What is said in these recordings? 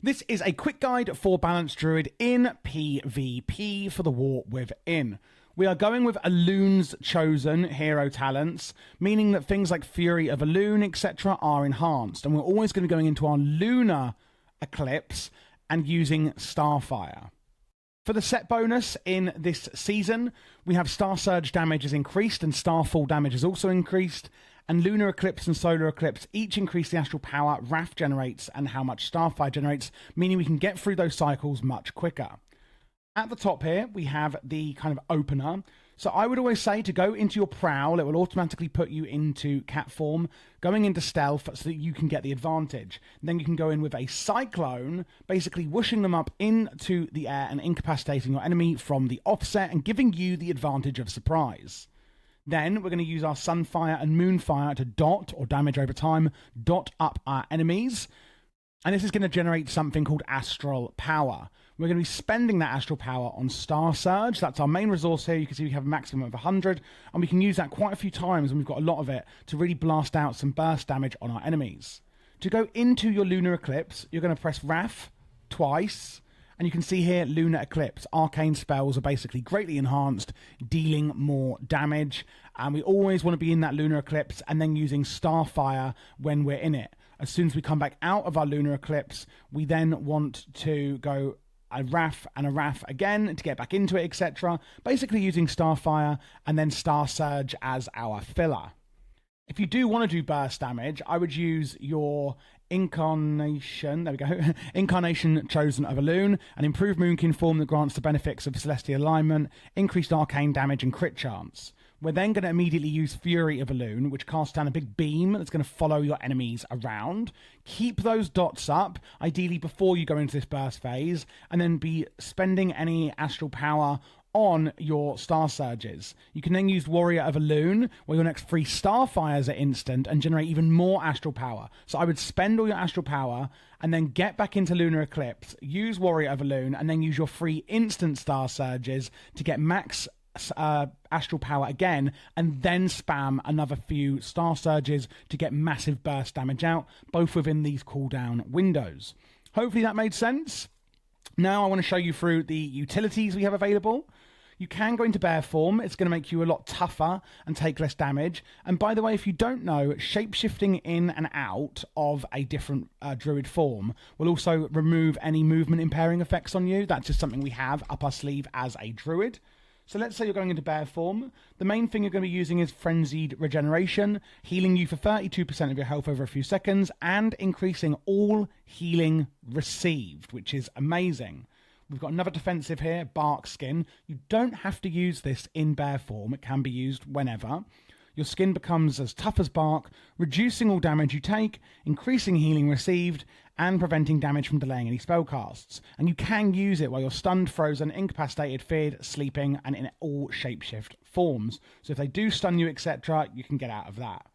This is a quick guide for Balance Druid in PvP for the war within. We are going with Elun's chosen hero talents, meaning that things like Fury of Elun, etc. are enhanced. And we're always going to be going into our Lunar Eclipse and using Starfire. For the set bonus in this season, we have Star Surge damage is increased and Starfall damage is also increased. And Lunar Eclipse and Solar Eclipse each increase the astral power Wrath generates and how much Starfire generates, meaning we can get through those cycles much quicker. At the top here, we have the kind of opener. So I would always say to go into your Prowl, it will automatically put you into cat form, going into stealth so that you can get the advantage. And then you can go in with a Cyclone, basically whooshing them up into the air and incapacitating your enemy from the offset and giving you the advantage of surprise. Then we're going to use our Sunfire and Moonfire to dot, or damage over time, dot up our enemies. And this is going to generate something called Astral Power. We're going to be spending that Astral Power on Star Surge. That's our main resource here. You can see we have a maximum of 100, and we can use that quite a few times, and we've got a lot of it to really blast out some burst damage on our enemies. To go into your Lunar Eclipse, you're going to press Wrath twice, and you can see here, Lunar Eclipse. Arcane spells are basically greatly enhanced, dealing more damage. And we always want to be in that Lunar Eclipse and then using Starfire when we're in it. As soon as we come back out of our Lunar Eclipse, we then want to go a Wrath and a Wrath again to get back into it, etc. Basically using Starfire and then Star Surge as our filler. If you do want to do burst damage, I would use your Incarnation, there we go, Incarnation Chosen of Elun, an improved Moonkin form that grants the benefits of Celestial Alignment, increased arcane damage and crit chance. We're then going to immediately use Fury of Elun, which casts down a big beam that's going to follow your enemies around. Keep those dots up, ideally before you go into this burst phase, and then be spending any astral power on your Star Surges. You can then use Warrior of Elun, where your next 3 Starfires are instant and generate even more astral power. So I would spend all your astral power and then get back into Lunar Eclipse, use Warrior of Elun, and then use your 3 instant Star Surges to get max astral power again, and then spam another few Star Surges to get massive burst damage out, both within these cooldown windows. Hopefully that made sense. Now I want to show you through the utilities we have available. You can go into bear form. It's going to make you a lot tougher and take less damage. And by the way, if you don't know, shape-shifting in and out of a different druid form will also remove any movement impairing effects on you. That's just something we have up our sleeve as a druid. So let's say you're going into bear form. The main thing you're going to be using is Frenzied Regeneration, healing you for 32% of your health over a few seconds and increasing all healing received, which is amazing. We've got another defensive here, Bark Skin. You don't have to use this in bear form. It can be used whenever. Your skin becomes as tough as bark, reducing all damage you take, increasing healing received, and preventing damage from delaying any spell casts. And you can use it while you're stunned, frozen, incapacitated, feared, sleeping, and in all shapeshift forms. So if they do stun you, etc., you can get out of that.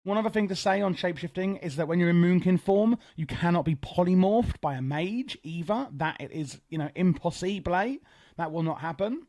One other thing to say on shapeshifting is that when you're in Moonkin form, you cannot be polymorphed by a mage either. That is, impossible. That will not happen.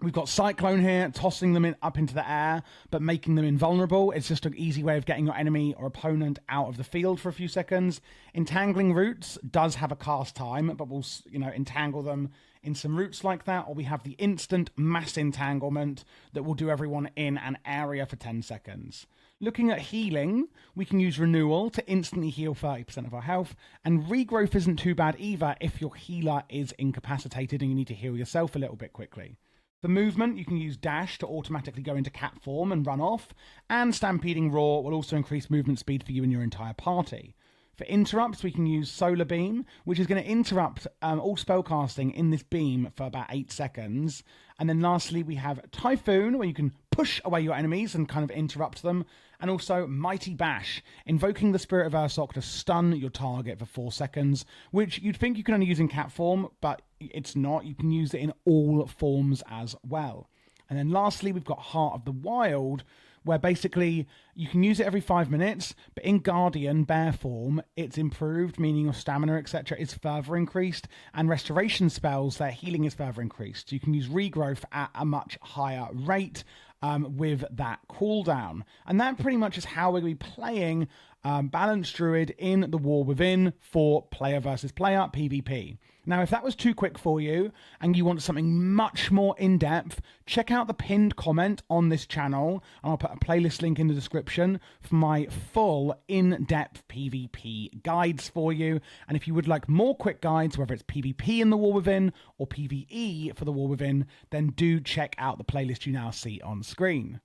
We've got Cyclone here, tossing them up into the air, but making them invulnerable. It's just an easy way of getting your enemy or opponent out of the field for a few seconds. Entangling Roots does have a cast time, but we'll, entangle them in some roots like that, or we have the instant mass entanglement that will do everyone in an area for 10 seconds. Looking at healing, we can use Renewal to instantly heal 30% of our health, and Regrowth isn't too bad either if your healer is incapacitated and you need to heal yourself a little bit quickly. For movement, you can use Dash to automatically go into cat form and run off, and Stampeding Roar will also increase movement speed for you and your entire party. For interrupts, we can use Solar Beam, which is going to interrupt all spellcasting in this beam for about 8 seconds. And then lastly, we have Typhoon, where you can push away your enemies and kind of interrupt them. And also Mighty Bash, invoking the Spirit of Ursoc to stun your target for 4 seconds, which you'd think you can only use in cat form, but it's not. You can use it in all forms as well. And then lastly, we've got Heart of the Wild, where basically you can use it every 5 minutes, but in Guardian bear form, it's improved, meaning your stamina, etc., is further increased, and restoration spells, their healing is further increased. You can use Regrowth at a much higher rate with that cooldown. And that pretty much is how we're going to be playing Balance Druid in the War Within for player versus player PvP. Now, if that was too quick for you and you want something much more in-depth, check out the pinned comment on this channel, and I'll put a playlist link in the description for my full in-depth PvP guides for you. And if you would like more quick guides, whether it's PvP in the War Within or PvE for the War Within, then do check out the playlist you now see on screen.